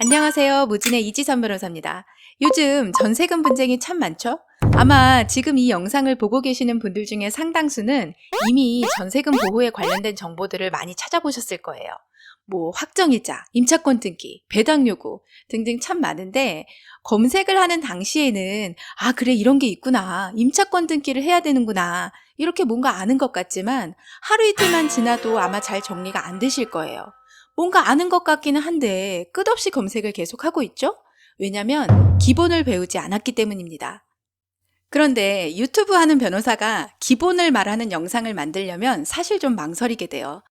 안녕하세요. 무진의 이지선 변호사입니다. 요즘 전세금 분쟁이 참 많죠? 아마 지금 이 영상을 보고 계시는 분들 중에 상당수는 이미 전세금 보호에 관련된 정보들을 많이 찾아보셨을 거예요. 뭐 확정이자, 임차권 등기, 배당 요구 등등 참 많은데 검색을 하는 당시에는 아 그래 이런 게 있구나. 임차권 등기를 해야 되는구나. 이렇게 뭔가 아는 것 같지만 하루 이틀만 지나도 아마 잘 정리가 안 되실 거예요. 뭔가 아는 것 같기는 한데 끝없이 검색을 계속하고 있죠? 왜냐면 기본을 배우지 않았기 때문입니다. 그런데 유튜브 하는 변호사가 기본을 말하는 영상을 만들려면 사실 좀 망설이게 돼요.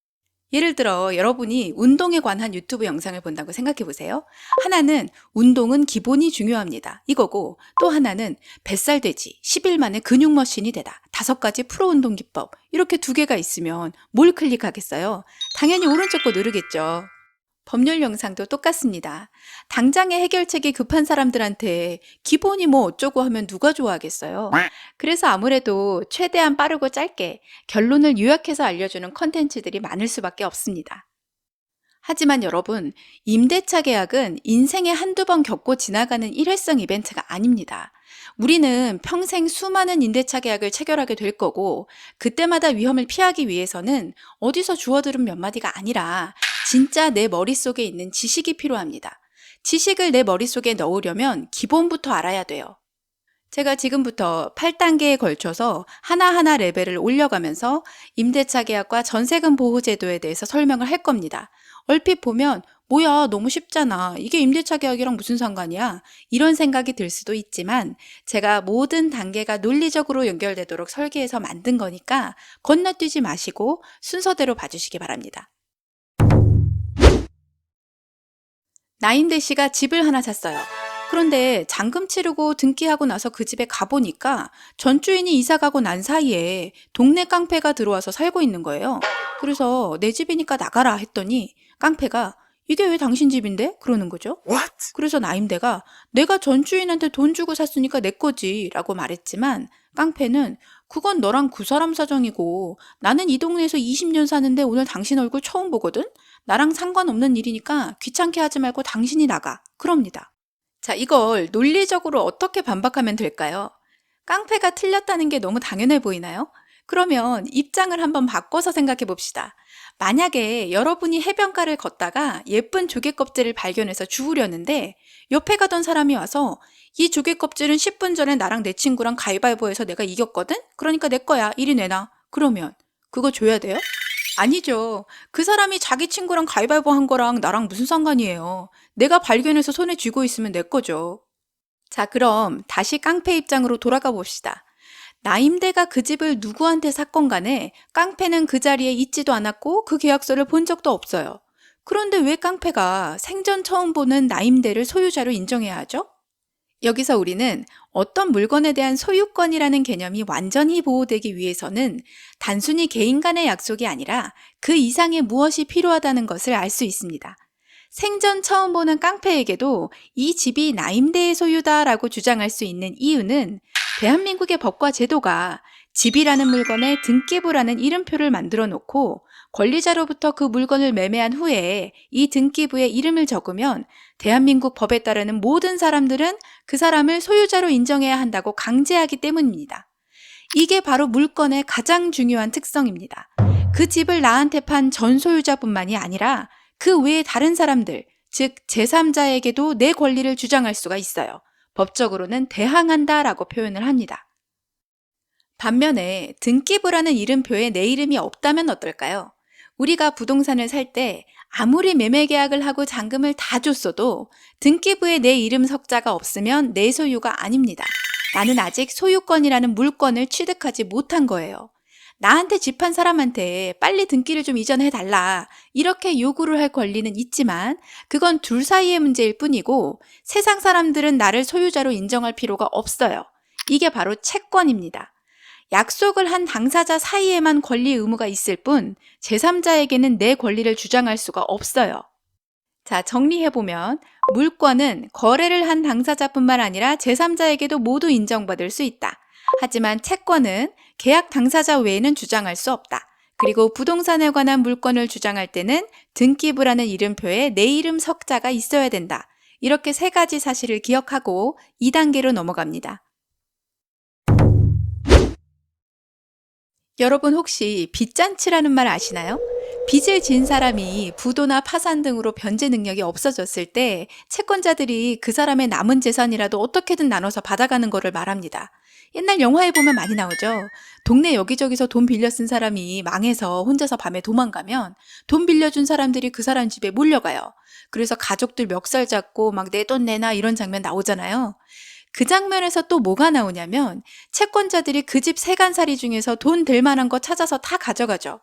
예를 들어 여러분이 운동에 관한 유튜브 영상을 본다고 생각해 보세요. 하나는 운동은 기본이 중요합니다. 이거고 또 하나는 뱃살 돼지 10일 만에 근육 머신이 되다. 5가지 프로 운동 기법. 이렇게 두 개가 있으면 뭘 클릭하겠어요? 당연히 오른쪽 거 누르겠죠. 법률 영상도 똑같습니다. 당장의 해결책이 급한 사람들한테 기본이 뭐 어쩌고 하면 누가 좋아하겠어요? 그래서 아무래도 최대한 빠르고 짧게 결론을 요약해서 알려주는 컨텐츠들이 많을 수밖에 없습니다. 하지만 여러분, 임대차 계약은 인생에 한두 번 겪고 지나가는 일회성 이벤트가 아닙니다. 우리는 평생 수많은 임대차 계약을 체결하게 될 거고 그때마다 위험을 피하기 위해서는 어디서 주워들은 몇 마디가 아니라 진짜 내 머릿속에 있는 지식이 필요합니다. 지식을 내 머릿속에 넣으려면 기본부터 알아야 돼요. 제가 지금부터 8단계에 걸쳐서 하나하나 레벨을 올려가면서 임대차 계약과 전세금 보호 제도에 대해서 설명을 할 겁니다. 얼핏 보면 뭐야 너무 쉽잖아. 이게 임대차 계약이랑 무슨 상관이야? 이런 생각이 들 수도 있지만 제가 모든 단계가 논리적으로 연결되도록 설계해서 만든 거니까 건너뛰지 마시고 순서대로 봐주시기 바랍니다. 나인대 씨가 집을 하나 샀어요. 그런데 잔금 치르고 등기하고 나서 그 집에 가보니까 전 주인이 이사 가고 난 사이에 동네 깡패가 들어와서 살고 있는 거예요. 그래서 내 집이니까 나가라 했더니 깡패가 이게 왜 당신 집인데? 그러는 거죠. What? 그래서 나임대가 내가 전 주인한테 돈 주고 샀으니까 내 거지 라고 말했지만 깡패는 그건 너랑 그 사람 사정이고 나는 이 동네에서 20년 사는데 오늘 당신 얼굴 처음 보거든? 나랑 상관없는 일이니까 귀찮게 하지 말고 당신이 나가. 그럽니다. 자, 이걸 논리적으로 어떻게 반박하면 될까요? 깡패가 틀렸다는 게 너무 당연해 보이나요? 그러면 입장을 한번 바꿔서 생각해 봅시다. 만약에 여러분이 해변가를 걷다가 예쁜 조개 껍질을 발견해서 주우려는데 옆에 가던 사람이 와서 이 조개 껍질은 10분 전에 나랑 내 친구랑 가위바위보해서 내가 이겼거든? 그러니까 내 거야. 이리 내놔. 그러면 그거 줘야 돼요? 아니죠. 그 사람이 자기 친구랑 가위바위보 한 거랑 나랑 무슨 상관이에요. 내가 발견해서 손에 쥐고 있으면 내 거죠. 자, 그럼 다시 깡패 입장으로 돌아가 봅시다. 나임대가 그 집을 누구한테 샀건 간에 깡패는 그 자리에 있지도 않았고 그 계약서를 본 적도 없어요. 그런데 왜 깡패가 생전 처음 보는 나임대를 소유자로 인정해야 하죠? 여기서 우리는 어떤 물건에 대한 소유권이라는 개념이 완전히 보호되기 위해서는 단순히 개인 간의 약속이 아니라 그 이상의 무엇이 필요하다는 것을 알 수 있습니다. 생전 처음 보는 깡패에게도 이 집이 나임대의 소유다라고 주장할 수 있는 이유는 대한민국의 법과 제도가 집이라는 물건에 등기부라는 이름표를 만들어 놓고 권리자로부터 그 물건을 매매한 후에 이 등기부에 이름을 적으면 대한민국 법에 따르는 모든 사람들은 그 사람을 소유자로 인정해야 한다고 강제하기 때문입니다. 이게 바로 물건의 가장 중요한 특성입니다. 그 집을 나한테 판 전 소유자뿐만이 아니라 그 외에 다른 사람들, 즉 제3자에게도 내 권리를 주장할 수가 있어요. 법적으로는 대항한다라고 표현을 합니다. 반면에 등기부라는 이름표에 내 이름이 없다면 어떨까요? 우리가 부동산을 살 때 아무리 매매 계약을 하고 잔금을 다 줬어도 등기부에 내 이름 석자가 없으면 내 소유가 아닙니다. 나는 아직 소유권이라는 물건을 취득하지 못한 거예요. 나한테 집 한 사람한테 빨리 등기를 좀 이전해달라 이렇게 요구를 할 권리는 있지만 그건 둘 사이의 문제일 뿐이고 세상 사람들은 나를 소유자로 인정할 필요가 없어요. 이게 바로 채권입니다. 약속을 한 당사자 사이에만 권리 의무가 있을 뿐 제3자에게는 내 권리를 주장할 수가 없어요. 자, 정리해보면 물권은 거래를 한 당사자뿐만 아니라 제3자에게도 모두 인정받을 수 있다. 하지만 채권은 계약 당사자 외에는 주장할 수 없다. 그리고 부동산에 관한 물건을 주장할 때는 등기부라는 이름표에 내 이름 석자가 있어야 된다. 이렇게 세 가지 사실을 기억하고 2단계로 넘어갑니다. 여러분 혹시 빚잔치라는 말 아시나요? 빚을 진 사람이 부도나 파산 등으로 변제 능력이 없어졌을 때 채권자들이 그 사람의 남은 재산이라도 어떻게든 나눠서 받아가는 거를 말합니다. 옛날 영화에 보면 많이 나오죠. 동네 여기저기서 돈 빌려 쓴 사람이 망해서 혼자서 밤에 도망가면 돈 빌려준 사람들이 그 사람 집에 몰려가요. 그래서 가족들 멱살 잡고 막 내 돈 내놔 이런 장면 나오잖아요. 그 장면에서 또 뭐가 나오냐면 채권자들이 그 집 세간살이 중에서 돈 될 만한 거 찾아서 다 가져가죠.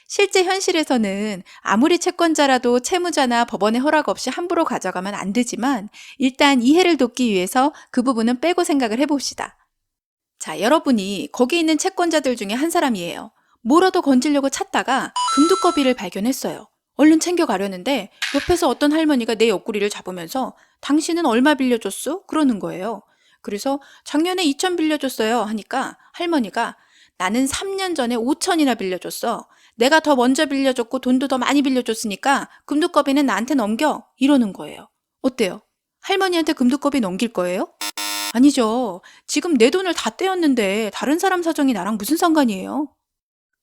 실제 현실에서는 아무리 채권자라도 채무자나 법원의 허락 없이 함부로 가져가면 안 되지만 일단 이해를 돕기 위해서 그 부분은 빼고 생각을 해봅시다. 자, 여러분이 거기 있는 채권자들 중에 한 사람이에요. 뭐라도 건지려고 찾다가 금두꺼비를 발견했어요. 얼른 챙겨가려는데 옆에서 어떤 할머니가 내 옆구리를 잡으면서 당신은 얼마 빌려줬어? 그러는 거예요. 그래서 작년에 2천 빌려줬어요 하니까 할머니가 나는 3년 전에 5천이나 빌려줬어. 내가 더 먼저 빌려줬고 돈도 더 많이 빌려줬으니까 금두꺼비는 나한테 넘겨. 이러는 거예요. 어때요? 할머니한테 금두꺼비 넘길 거예요? 아니죠. 지금 내 돈을 다 떼었는데 다른 사람 사정이 나랑 무슨 상관이에요?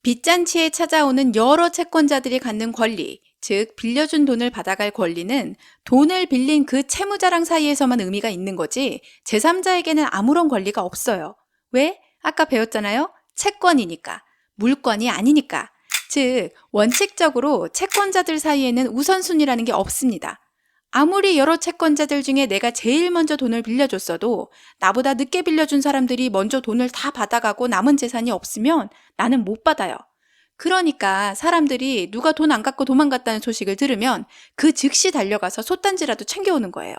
빚잔치에 찾아오는 여러 채권자들이 갖는 권리, 즉 빌려준 돈을 받아갈 권리는 돈을 빌린 그 채무자랑 사이에서만 의미가 있는 거지 제3자에게는 아무런 권리가 없어요. 왜? 아까 배웠잖아요. 채권이니까, 물권이 아니니까. 즉 원칙적으로 채권자들 사이에는 우선순위라는 게 없습니다. 아무리 여러 채권자들 중에 내가 제일 먼저 돈을 빌려줬어도 나보다 늦게 빌려준 사람들이 먼저 돈을 다 받아가고 남은 재산이 없으면 나는 못 받아요. 그러니까 사람들이 누가 돈 안 갚고 도망갔다는 소식을 들으면 그 즉시 달려가서 솥단지라도 챙겨오는 거예요.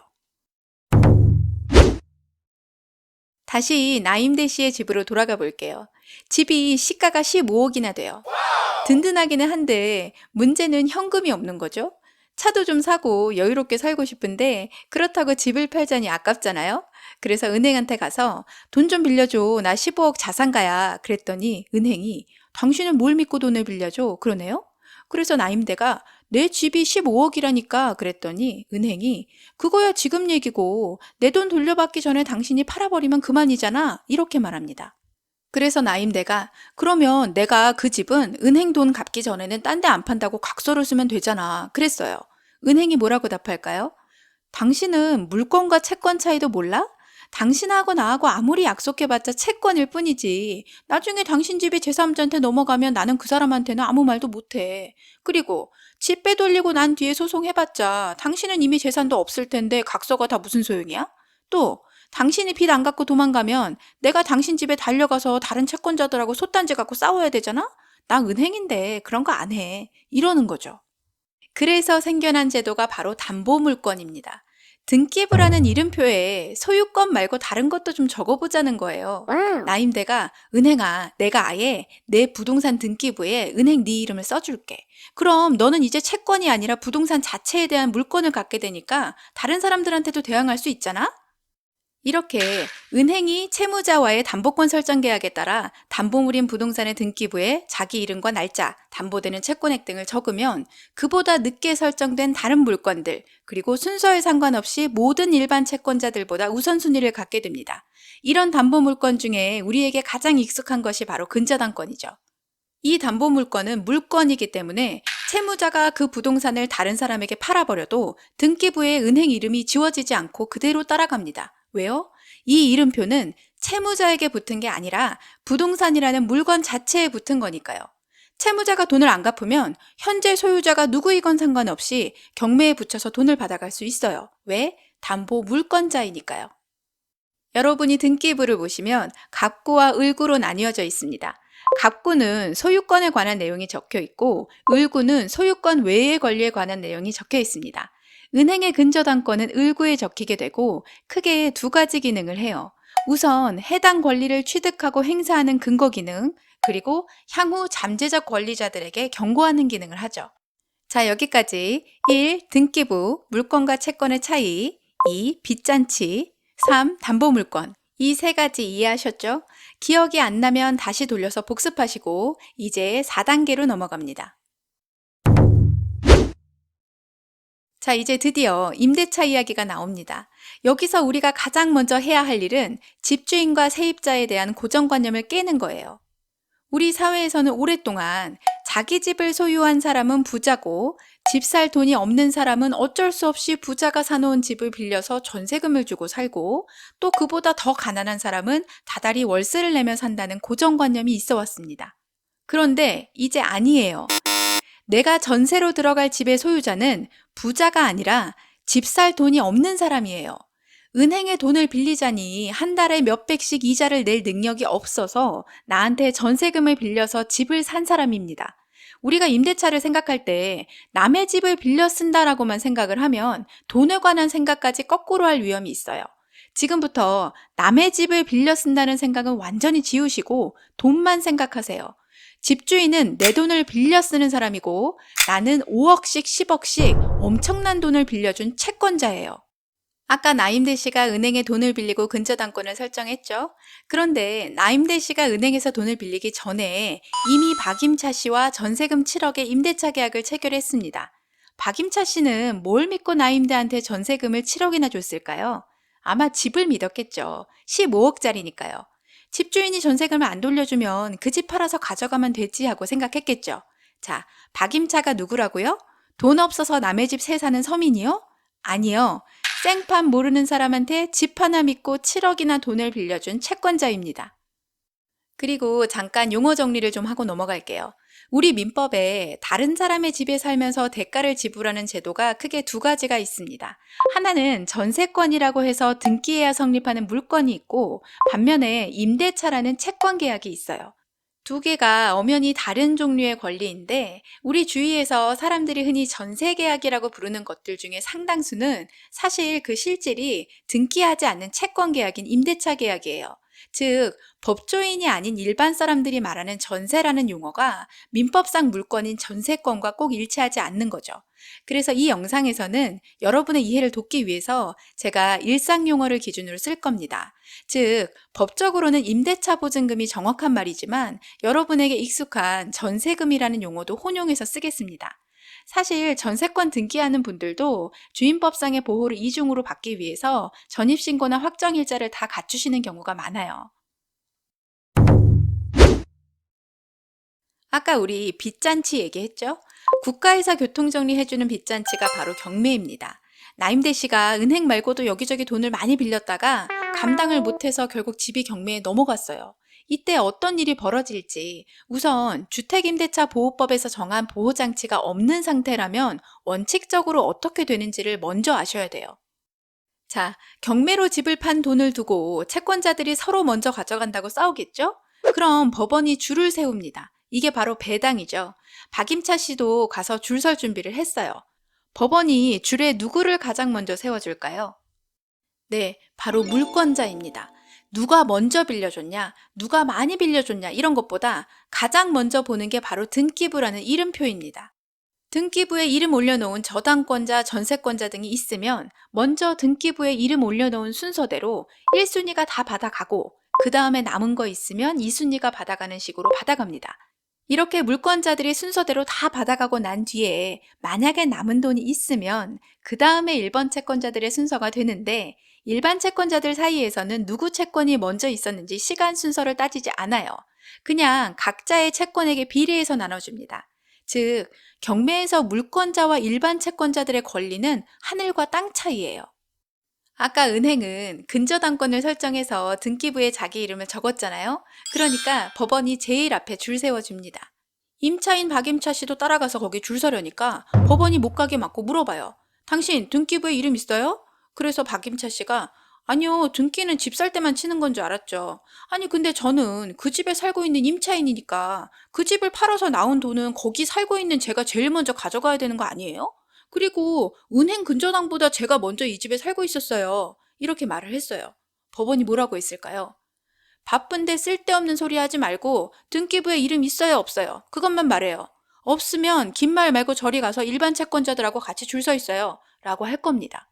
다시 나임대 씨의 집으로 돌아가 볼게요. 집이 시가가 15억이나 돼요. 든든하기는 한데 문제는 현금이 없는 거죠. 차도 좀 사고 여유롭게 살고 싶은데 그렇다고 집을 팔자니 아깝잖아요. 그래서 은행한테 가서 돈 좀 빌려줘. 나 15억 자산가야. 그랬더니 은행이 당신은 뭘 믿고 돈을 빌려줘? 그러네요. 그래서 나임대가 내 집이 15억이라니까 그랬더니 은행이 그거야 지금 얘기고 내 돈 돌려받기 전에 당신이 팔아버리면 그만이잖아. 이렇게 말합니다. 그래서 나임대가 그러면 내가 그 집은 은행 돈 갚기 전에는 딴 데 안 판다고 각서를 쓰면 되잖아. 그랬어요. 은행이 뭐라고 답할까요? 당신은 물건과 채권 차이도 몰라? 당신하고 나하고 아무리 약속해봤자 채권일 뿐이지. 나중에 당신 집이 제3자한테 넘어가면 나는 그 사람한테는 아무 말도 못해. 그리고 집 빼돌리고 난 뒤에 소송해봤자 당신은 이미 재산도 없을 텐데 각서가 다 무슨 소용이야? 또 당신이 빚 안 갚고 도망가면 내가 당신 집에 달려가서 다른 채권자들하고 솥단지 갖고 싸워야 되잖아? 나 은행인데 그런 거 안 해. 이러는 거죠. 그래서 생겨난 제도가 바로 담보물권입니다. 등기부라는 이름표에 소유권 말고 다른 것도 좀 적어보자는 거예요. 나임대가 은행아, 내가 아예 내 부동산 등기부에 은행 네 이름을 써줄게. 그럼 너는 이제 채권이 아니라 부동산 자체에 대한 물권을 갖게 되니까 다른 사람들한테도 대항할 수 있잖아? 이렇게 은행이 채무자와의 담보권 설정 계약에 따라 담보물인 부동산의 등기부에 자기 이름과 날짜, 담보되는 채권액 등을 적으면 그보다 늦게 설정된 다른 물건들, 그리고 순서에 상관없이 모든 일반 채권자들보다 우선순위를 갖게 됩니다. 이런 담보물건 중에 우리에게 가장 익숙한 것이 바로 근저당권이죠. 이 담보물건은 물건이기 때문에 채무자가 그 부동산을 다른 사람에게 팔아버려도 등기부에 은행 이름이 지워지지 않고 그대로 따라갑니다. 왜요? 이 이름표는 채무자에게 붙은 게 아니라 부동산이라는 물건 자체에 붙은 거니까요. 채무자가 돈을 안 갚으면 현재 소유자가 누구이건 상관없이 경매에 붙여서 돈을 받아갈 수 있어요. 왜? 담보 물건자이니까요. 여러분이 등기부를 보시면 갑구와 을구로 나뉘어져 있습니다. 갑구는 소유권에 관한 내용이 적혀 있고 을구는 소유권 외의 권리에 관한 내용이 적혀 있습니다. 은행의 근저당권은 을구에 적히게 되고 크게 두 가지 기능을 해요. 우선 해당 권리를 취득하고 행사하는 근거 기능, 그리고 향후 잠재적 권리자들에게 경고하는 기능을 하죠. 자, 여기까지 1. 등기부, 물건과 채권의 차이, 2. 빚잔치, 3. 담보물건. 이 세 가지 이해하셨죠? 기억이 안 나면 다시 돌려서 복습하시고 이제 4단계로 넘어갑니다. 자, 이제 드디어 임대차 이야기가 나옵니다. 여기서 우리가 가장 먼저 해야 할 일은 집주인과 세입자에 대한 고정관념을 깨는 거예요. 우리 사회에서는 오랫동안 자기 집을 소유한 사람은 부자고 집 살 돈이 없는 사람은 어쩔 수 없이 부자가 사놓은 집을 빌려서 전세금을 주고 살고 또 그보다 더 가난한 사람은 다달이 월세를 내며 산다는 고정관념이 있어 왔습니다. 그런데 이제 아니에요. 내가 전세로 들어갈 집의 소유자는 부자가 아니라 집 살 돈이 없는 사람이에요. 은행에 돈을 빌리자니 한 달에 몇백씩 이자를 낼 능력이 없어서 나한테 전세금을 빌려서 집을 산 사람입니다. 우리가 임대차를 생각할 때 남의 집을 빌려 쓴다라고만 생각을 하면 돈에 관한 생각까지 거꾸로 할 위험이 있어요. 지금부터 남의 집을 빌려 쓴다는 생각은 완전히 지우시고 돈만 생각하세요. 집주인은 내 돈을 빌려 쓰는 사람이고 나는 5억씩 10억씩 엄청난 돈을 빌려준 채권자예요. 아까 나임대 씨가 은행에 돈을 빌리고 근저당권을 설정했죠. 그런데 나임대 씨가 은행에서 돈을 빌리기 전에 이미 박임차 씨와 전세금 7억의 임대차 계약을 체결했습니다. 박임차 씨는 뭘 믿고 나임대한테 전세금을 7억이나 줬을까요? 아마 집을 믿었겠죠. 15억짜리니까요. 집주인이 전세금을 안 돌려주면 그 집 팔아서 가져가면 되지 하고 생각했겠죠. 자, 박임차가 누구라고요? 돈 없어서 남의 집 새 사는 서민이요? 아니요. 생판 모르는 사람한테 집 하나 믿고 7억이나 돈을 빌려준 채권자입니다. 그리고 잠깐 용어 정리를 좀 하고 넘어갈게요. 우리 민법에 다른 사람의 집에 살면서 대가를 지불하는 제도가 크게 두 가지가 있습니다. 하나는 전세권이라고 해서 등기해야 성립하는 물건이 있고 반면에 임대차라는 채권 계약이 있어요. 두 개가 엄연히 다른 종류의 권리인데 우리 주위에서 사람들이 흔히 전세계약이라고 부르는 것들 중에 상당수는 사실 그 실질이 등기하지 않는 채권 계약인 임대차 계약이에요. 즉, 법조인이 아닌 일반 사람들이 말하는 전세라는 용어가 민법상 물건인 전세권과 꼭 일치하지 않는 거죠. 그래서 이 영상에서는 여러분의 이해를 돕기 위해서 제가 일상 용어를 기준으로 쓸 겁니다. 즉, 법적으로는 임대차 보증금이 정확한 말이지만 여러분에게 익숙한 전세금이라는 용어도 혼용해서 쓰겠습니다. 사실 전세권 등기하는 분들도 주인법상의 보호를 이중으로 받기 위해서 전입신고나 확정일자를 다 갖추시는 경우가 많아요. 아까 우리 빚잔치 얘기했죠? 국가에서 교통정리해주는 빚잔치가 바로 경매입니다. 나임대 씨가 은행 말고도 여기저기 돈을 많이 빌렸다가 감당을 못해서 결국 집이 경매에 넘어갔어요. 이때 어떤 일이 벌어질지 우선 주택임대차보호법에서 정한 보호장치가 없는 상태라면 원칙적으로 어떻게 되는지를 먼저 아셔야 돼요. 자, 경매로 집을 판 돈을 두고 채권자들이 서로 먼저 가져간다고 싸우겠죠? 그럼 법원이 줄을 세웁니다. 이게 바로 배당이죠. 박임차 씨도 가서 줄 설 준비를 했어요. 법원이 줄에 누구를 가장 먼저 세워줄까요? 네, 바로 물권자입니다. 누가 먼저 빌려줬냐, 누가 많이 빌려줬냐 이런 것보다 가장 먼저 보는 게 바로 등기부라는 이름표입니다. 등기부에 이름 올려놓은 저당권자, 전세권자 등이 있으면 먼저 등기부에 이름 올려놓은 순서대로 1순위가 다 받아가고 그 다음에 남은 거 있으면 2순위가 받아가는 식으로 받아갑니다. 이렇게 물권자들이 순서대로 다 받아가고 난 뒤에 만약에 남은 돈이 있으면 그 다음에 1번 채권자들의 순서가 되는데 일반 채권자들 사이에서는 누구 채권이 먼저 있었는지 시간 순서를 따지지 않아요. 그냥 각자의 채권에게 비례해서 나눠줍니다. 즉, 경매에서 물권자와 일반 채권자들의 권리는 하늘과 땅 차이예요. 아까 은행은 근저당권을 설정해서 등기부에 자기 이름을 적었잖아요. 그러니까 법원이 제일 앞에 줄 세워줍니다. 임차인 박임차 씨도 따라가서 거기 줄 서려니까 법원이 못 가게 막고 물어봐요. 당신 등기부에 이름 있어요? 그래서 박임차 씨가 아니요, 등기는 집 살 때만 치는 건 줄 알았죠. 아니 근데 저는 그 집에 살고 있는 임차인이니까 그 집을 팔아서 나온 돈은 거기 살고 있는 제가 제일 먼저 가져가야 되는 거 아니에요? 그리고 은행 근저당보다 제가 먼저 이 집에 살고 있었어요. 이렇게 말을 했어요. 법원이 뭐라고 했을까요? 바쁜데 쓸데없는 소리 하지 말고 등기부에 이름 있어요, 없어요? 그것만 말해요. 없으면 긴 말 말고 저리 가서 일반 채권자들하고 같이 줄 서 있어요. 라고 할 겁니다.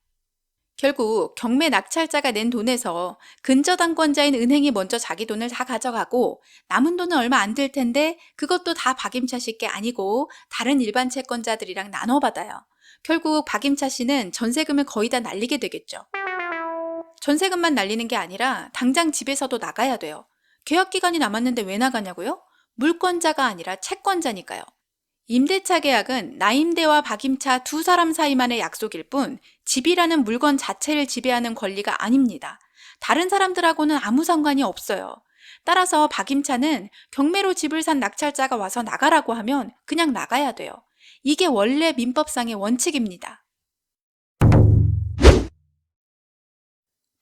결국 경매 낙찰자가 낸 돈에서 근저당권자인 은행이 먼저 자기 돈을 다 가져가고 남은 돈은 얼마 안 될 텐데 그것도 다 박임차 씨께 아니고 다른 일반 채권자들이랑 나눠 받아요. 결국 박임차 씨는 전세금을 거의 다 날리게 되겠죠. 전세금만 날리는 게 아니라 당장 집에서도 나가야 돼요. 계약 기간이 남았는데 왜 나가냐고요? 물권자가 아니라 채권자니까요. 임대차 계약은 나임대와 박임차 두 사람 사이만의 약속일 뿐 집이라는 물건 자체를 지배하는 권리가 아닙니다. 다른 사람들하고는 아무 상관이 없어요. 따라서 박임차는 경매로 집을 산 낙찰자가 와서 나가라고 하면 그냥 나가야 돼요. 이게 원래 민법상의 원칙입니다.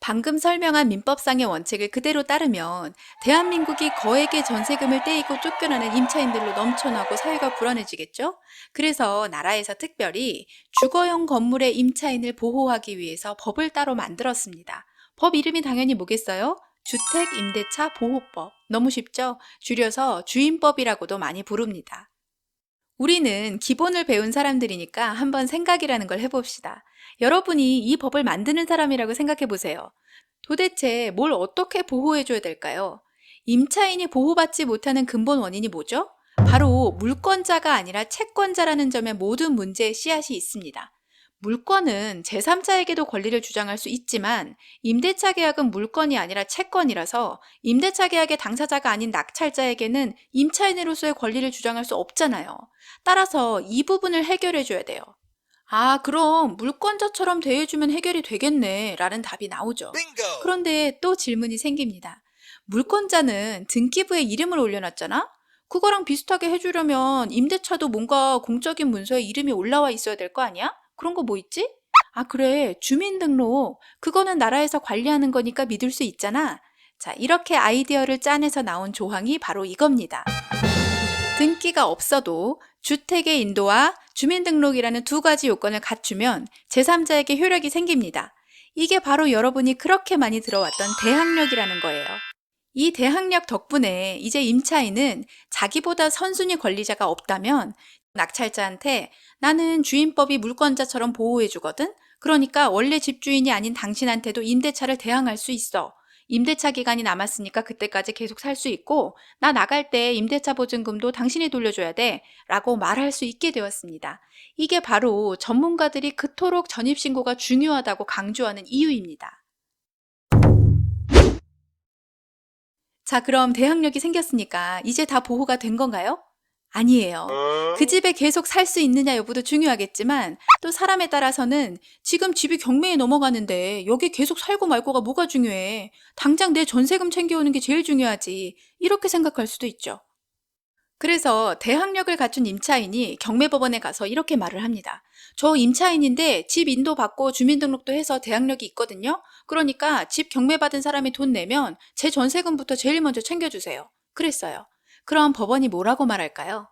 방금 설명한 민법상의 원칙을 그대로 따르면 대한민국이 거액의 전세금을 떼이고 쫓겨나는 임차인들로 넘쳐나고 사회가 불안해지겠죠? 그래서 나라에서 특별히 주거용 건물의 임차인을 보호하기 위해서 법을 따로 만들었습니다. 법 이름이 당연히 뭐겠어요? 주택임대차 보호법. 너무 쉽죠? 줄여서 주임법이라고도 많이 부릅니다. 우리는 기본을 배운 사람들이니까 한번 생각이라는 걸 해봅시다. 여러분이 이 법을 만드는 사람이라고 생각해 보세요. 도대체 뭘 어떻게 보호해줘야 될까요? 임차인이 보호받지 못하는 근본 원인이 뭐죠? 바로 물권자가 아니라 채권자라는 점에 모든 문제의 씨앗이 있습니다. 물권은 제3자에게도 권리를 주장할 수 있지만 임대차 계약은 물권이 아니라 채권이라서 임대차 계약의 당사자가 아닌 낙찰자에게는 임차인으로서의 권리를 주장할 수 없잖아요. 따라서 이 부분을 해결해줘야 돼요. 아, 그럼 물권자처럼 대해주면 해결이 되겠네 라는 답이 나오죠. 그런데 또 질문이 생깁니다. 물권자는 등기부에 이름을 올려놨잖아? 그거랑 비슷하게 해주려면 임대차도 뭔가 공적인 문서에 이름이 올라와 있어야 될 거 아니야? 그런 거 뭐 있지? 아, 그래. 주민등록. 그거는 나라에서 관리하는 거니까 믿을 수 있잖아. 자, 이렇게 아이디어를 짜내서 나온 조항이 바로 이겁니다. 등기가 없어도 주택의 인도와 주민등록이라는 두 가지 요건을 갖추면 제3자에게 효력이 생깁니다. 이게 바로 여러분이 그렇게 많이 들어왔던 대항력이라는 거예요. 이 대항력 덕분에 이제 임차인은 자기보다 선순위 권리자가 없다면 낙찰자한테 나는 주임법이 물권자처럼 보호해주거든? 그러니까 원래 집주인이 아닌 당신한테도 임대차를 대항할 수 있어. 임대차 기간이 남았으니까 그때까지 계속 살 수 있고 나 나갈 때 임대차 보증금도 당신이 돌려줘야 돼 라고 말할 수 있게 되었습니다. 이게 바로 전문가들이 그토록 전입신고가 중요하다고 강조하는 이유입니다. 자, 그럼 대항력이 생겼으니까 이제 다 보호가 된 건가요? 아니에요. 그 집에 계속 살 수 있느냐 여부도 중요하겠지만 또 사람에 따라서는 지금 집이 경매에 넘어가는데 여기 계속 살고 말고가 뭐가 중요해. 당장 내 전세금 챙겨오는 게 제일 중요하지. 이렇게 생각할 수도 있죠. 그래서 대항력을 갖춘 임차인이 경매법원에 가서 이렇게 말을 합니다. 저 임차인인데 집 인도 받고 주민등록도 해서 대항력이 있거든요. 그러니까 집 경매받은 사람이 돈 내면 제 전세금부터 제일 먼저 챙겨주세요. 그랬어요. 그럼 법원이 뭐라고 말할까요?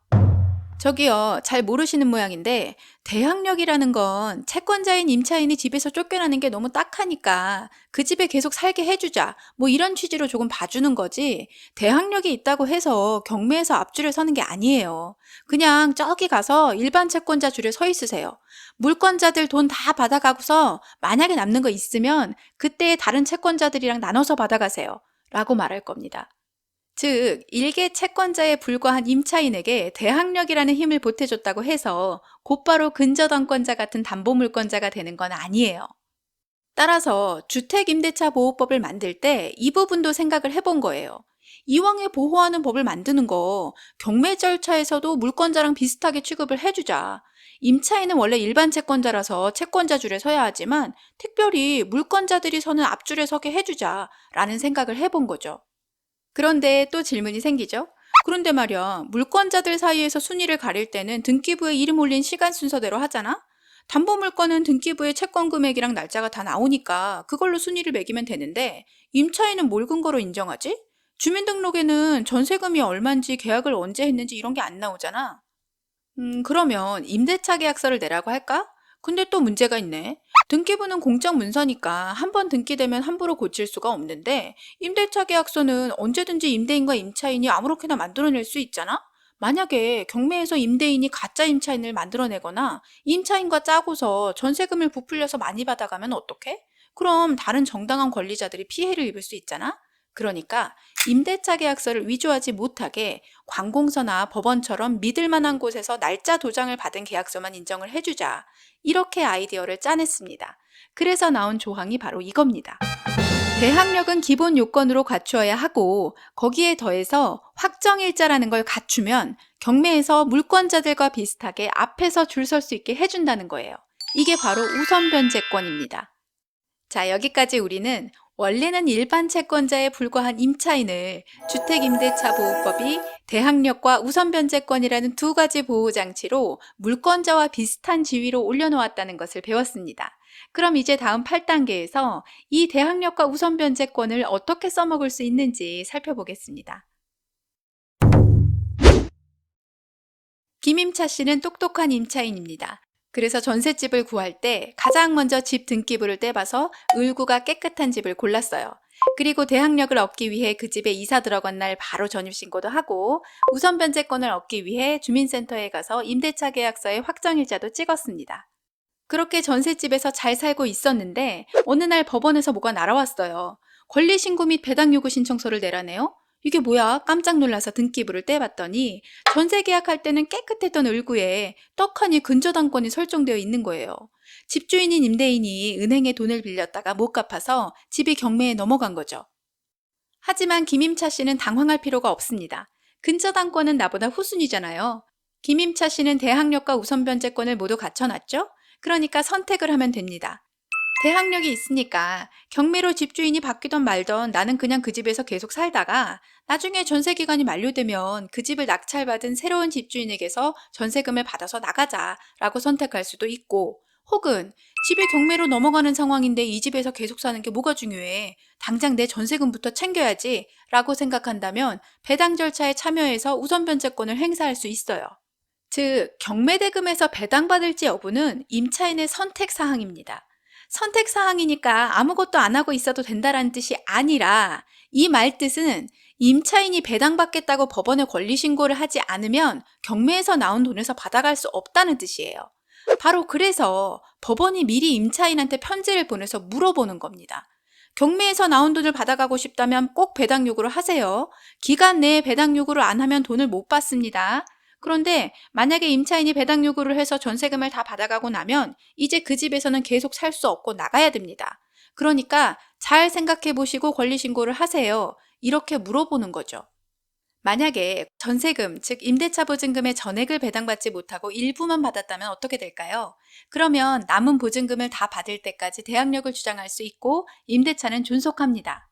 저기요, 잘 모르시는 모양인데 대항력이라는 건 채권자인 임차인이 집에서 쫓겨나는 게 너무 딱하니까 그 집에 계속 살게 해주자 뭐 이런 취지로 조금 봐주는 거지 대항력이 있다고 해서 경매에서 앞줄에 서는 게 아니에요. 그냥 저기 가서 일반 채권자 줄에 서 있으세요. 물권자들 돈 다 받아가고서 만약에 남는 거 있으면 그때 다른 채권자들이랑 나눠서 받아가세요 라고 말할 겁니다. 즉, 일개 채권자에 불과한 임차인에게 대항력이라는 힘을 보태줬다고 해서 곧바로 근저당권자 같은 담보물권자가 되는 건 아니에요. 따라서 주택임대차보호법을 만들 때 이 부분도 생각을 해본 거예요. 이왕에 보호하는 법을 만드는 거 경매 절차에서도 물권자랑 비슷하게 취급을 해주자. 임차인은 원래 일반 채권자라서 채권자 줄에 서야 하지만 특별히 물권자들이 서는 앞줄에 서게 해주자 라는 생각을 해본 거죠. 그런데 또 질문이 생기죠? 그런데 말이야, 물권자들 사이에서 순위를 가릴 때는 등기부에 이름 올린 시간 순서대로 하잖아? 담보물건은 등기부에 채권 금액이랑 날짜가 다 나오니까 그걸로 순위를 매기면 되는데 임차인은 뭘 근거로 인정하지? 주민등록에는 전세금이 얼만지 계약을 언제 했는지 이런 게 안 나오잖아. 그러면 임대차 계약서를 내라고 할까? 근데 또 문제가 있네. 등기부는 공적 문서니까 한 번 등기되면 함부로 고칠 수가 없는데 임대차 계약서는 언제든지 임대인과 임차인이 아무렇게나 만들어낼 수 있잖아? 만약에 경매에서 임대인이 가짜 임차인을 만들어내거나 임차인과 짜고서 전세금을 부풀려서 많이 받아가면 어떡해? 그럼 다른 정당한 권리자들이 피해를 입을 수 있잖아? 그러니까 임대차 계약서를 위조하지 못하게 관공서나 법원처럼 믿을 만한 곳에서 날짜 도장을 받은 계약서만 인정을 해주자. 이렇게 아이디어를 짜냈습니다. 그래서 나온 조항이 바로 이겁니다. 대항력은 기본 요건으로 갖추어야 하고 거기에 더해서 확정일자라는 걸 갖추면 경매에서 물권자들과 비슷하게 앞에서 줄 설 수 있게 해준다는 거예요. 이게 바로 우선변제권입니다. 자, 여기까지 우리는 원래는 일반 채권자에 불과한 임차인을 주택임대차보호법이 대항력과 우선변제권이라는 두 가지 보호장치로 물권자와 비슷한 지위로 올려놓았다는 것을 배웠습니다. 그럼 이제 다음 8단계에서 이 대항력과 우선변제권을 어떻게 써먹을 수 있는지 살펴보겠습니다. 김임차 씨는 똑똑한 임차인입니다. 그래서 전셋집을 구할 때 가장 먼저 집 등기부를 떼봐서 을구가 깨끗한 집을 골랐어요. 그리고 대항력을 얻기 위해 그 집에 이사 들어간 날 바로 전입신고도 하고 우선변제권을 얻기 위해 주민센터에 가서 임대차 계약서에 확정일자도 찍었습니다. 그렇게 전셋집에서 잘 살고 있었는데 어느 날 법원에서 뭐가 날아왔어요. 권리신고 및 배당요구 신청서를 내라네요. 이게 뭐야? 깜짝 놀라서 등기부를 떼봤더니 전세 계약할 때는 깨끗했던 을구에 떡하니 근저당권이 설정되어 있는 거예요. 집주인인 임대인이 은행에 돈을 빌렸다가 못 갚아서 집이 경매에 넘어간 거죠. 하지만 김임차 씨는 당황할 필요가 없습니다. 근저당권은 나보다 후순위잖아요. 김임차 씨는 대항력과 우선변제권을 모두 갖춰놨죠? 그러니까 선택을 하면 됩니다. 대항력이 있으니까 경매로 집주인이 바뀌던 말던 나는 그냥 그 집에서 계속 살다가 나중에 전세기간이 만료되면 그 집을 낙찰받은 새로운 집주인에게서 전세금을 받아서 나가자라고 선택할 수도 있고 혹은 집이 경매로 넘어가는 상황인데 이 집에서 계속 사는 게 뭐가 중요해. 당장 내 전세금부터 챙겨야지 라고 생각한다면 배당 절차에 참여해서 우선변제권을 행사할 수 있어요. 즉, 경매대금에서 배당받을지 여부는 임차인의 선택사항입니다. 선택사항이니까 아무것도 안 하고 있어도 된다라는 뜻이 아니라 이 말 뜻은 임차인이 배당받겠다고 법원에 권리신고를 하지 않으면 경매에서 나온 돈에서 받아갈 수 없다는 뜻이에요. 바로 그래서 법원이 미리 임차인한테 편지를 보내서 물어보는 겁니다. 경매에서 나온 돈을 받아가고 싶다면 꼭 배당 요구를 하세요. 기간 내에 배당 요구를 안 하면 돈을 못 받습니다. 그런데 만약에 임차인이 배당 요구를 해서 전세금을 다 받아가고 나면 이제 그 집에서는 계속 살 수 없고 나가야 됩니다. 그러니까 잘 생각해 보시고 권리신고를 하세요. 이렇게 물어보는 거죠. 만약에 전세금, 즉 임대차 보증금의 전액을 배당받지 못하고 일부만 받았다면 어떻게 될까요? 그러면 남은 보증금을 다 받을 때까지 대항력을 주장할 수 있고 임대차는 존속합니다.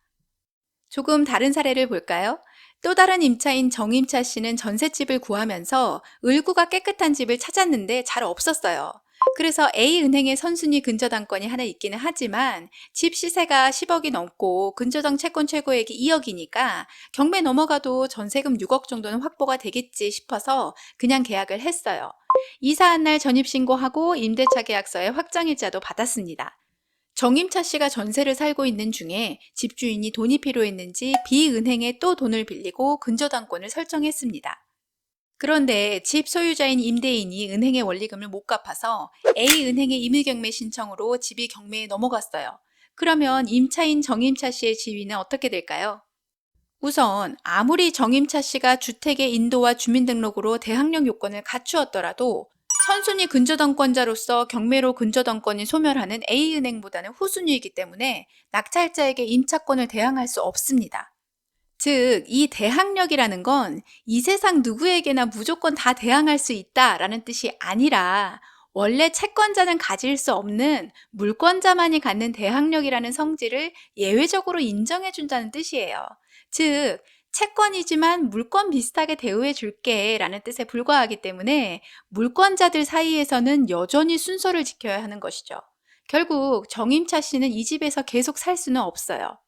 조금 다른 사례를 볼까요? 또 다른 임차인 정임차 씨는 전셋집을 구하면서 을구가 깨끗한 집을 찾았는데 잘 없었어요. 그래서 A은행에 선순위 근저당권이 하나 있기는 하지만 집 시세가 10억이 넘고 근저당 채권 최고액이 2억이니까 경매 넘어가도 전세금 6억 정도는 확보가 되겠지 싶어서 그냥 계약을 했어요. 이사한 날 전입신고하고 임대차 계약서에 확정일자도 받았습니다. 정임차 씨가 전세를 살고 있는 중에 집주인이 돈이 필요했는지 B은행에 또 돈을 빌리고 근저당권을 설정했습니다. 그런데 집 소유자인 임대인이 은행의 원리금을 못 갚아서 A은행의 임의경매 신청으로 집이 경매에 넘어갔어요. 그러면 임차인 정임차 씨의 지위는 어떻게 될까요? 우선 아무리 정임차 씨가 주택의 인도와 주민등록으로 대항력 요건을 갖추었더라도 선순위 근저당권자로서 경매로 근저당권이 소멸하는 A은행보다는 후순위이기 때문에 낙찰자에게 임차권을 대항할 수 없습니다. 즉, 이 대항력이라는 건 이 세상 누구에게나 무조건 다 대항할 수 있다라는 뜻이 아니라 원래 채권자는 가질 수 없는 물권자만이 갖는 대항력이라는 성질을 예외적으로 인정해준다는 뜻이에요. 즉, 채권이지만 물권 비슷하게 대우해 줄게 라는 뜻에 불과하기 때문에 물권자들 사이에서는 여전히 순서를 지켜야 하는 것이죠. 결국 정임차 씨는 이 집에서 계속 살 수는 없어요.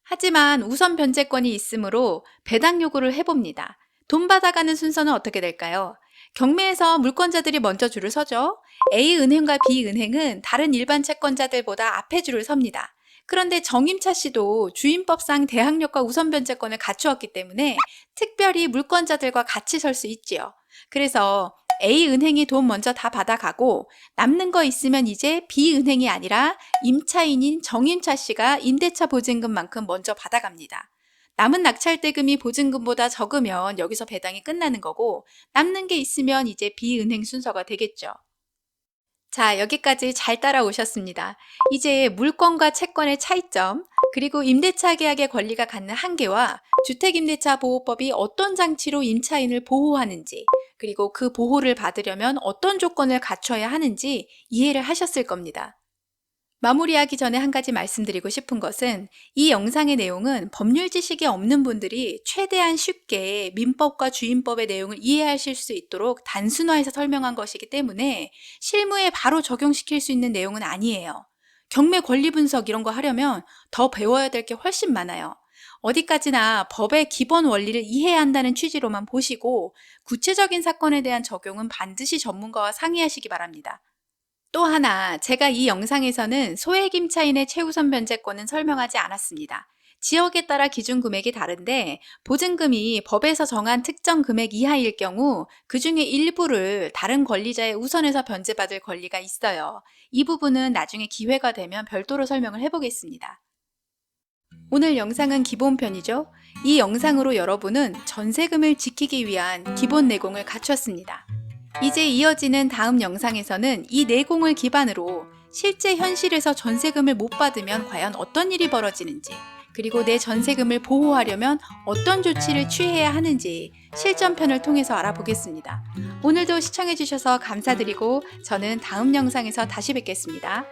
하지만 우선 변제권이 있으므로 배당 요구를 해봅니다. 돈 받아가는 순서는 어떻게 될까요? 경매에서 물권자들이 먼저 줄을 서죠. A은행과 B은행은 다른 일반 채권자들보다 앞에 줄을 섭니다. 그런데 정임차 씨도 주임법상 대항력과 우선 변제권을 갖추었기 때문에 특별히 물권자들과 같이 설 수 있지요. 그래서 A은행이 돈 먼저 다 받아가고 남는 거 있으면 이제 B은행이 아니라 임차인인 정임차 씨가 임대차 보증금만큼 먼저 받아갑니다. 남은 낙찰대금이 보증금보다 적으면 여기서 배당이 끝나는 거고 남는 게 있으면 이제 비은행 순서가 되겠죠. 자, 여기까지 잘 따라오셨습니다. 이제 물권과 채권의 차이점, 그리고 임대차 계약의 권리가 갖는 한계와 주택임대차 보호법이 어떤 장치로 임차인을 보호하는지, 그리고 그 보호를 받으려면 어떤 조건을 갖춰야 하는지 이해를 하셨을 겁니다. 마무리하기 전에 한 가지 말씀드리고 싶은 것은 이 영상의 내용은 법률 지식이 없는 분들이 최대한 쉽게 민법과 주임법의 내용을 이해하실 수 있도록 단순화해서 설명한 것이기 때문에 실무에 바로 적용시킬 수 있는 내용은 아니에요. 경매 권리 분석 이런 거 하려면 더 배워야 될 게 훨씬 많아요. 어디까지나 법의 기본 원리를 이해해야 한다는 취지로만 보시고 구체적인 사건에 대한 적용은 반드시 전문가와 상의하시기 바랍니다. 또 하나, 제가 이 영상에서는 소액 임차인의 최우선 변제권은 설명하지 않았습니다. 지역에 따라 기준 금액이 다른데 보증금이 법에서 정한 특정 금액 이하일 경우 그 중에 일부를 다른 권리자의 우선해서 변제받을 권리가 있어요. 이 부분은 나중에 기회가 되면 별도로 설명을 해보겠습니다. 오늘 영상은 기본편이죠. 이 영상으로 여러분은 전세금을 지키기 위한 기본 내공을 갖췄습니다. 이제 이어지는 다음 영상에서는 이 내공을 기반으로 실제 현실에서 전세금을 못 받으면 과연 어떤 일이 벌어지는지, 그리고 내 전세금을 보호하려면 어떤 조치를 취해야 하는지 실전편을 통해서 알아보겠습니다. 오늘도 시청해주셔서 감사드리고 저는 다음 영상에서 다시 뵙겠습니다.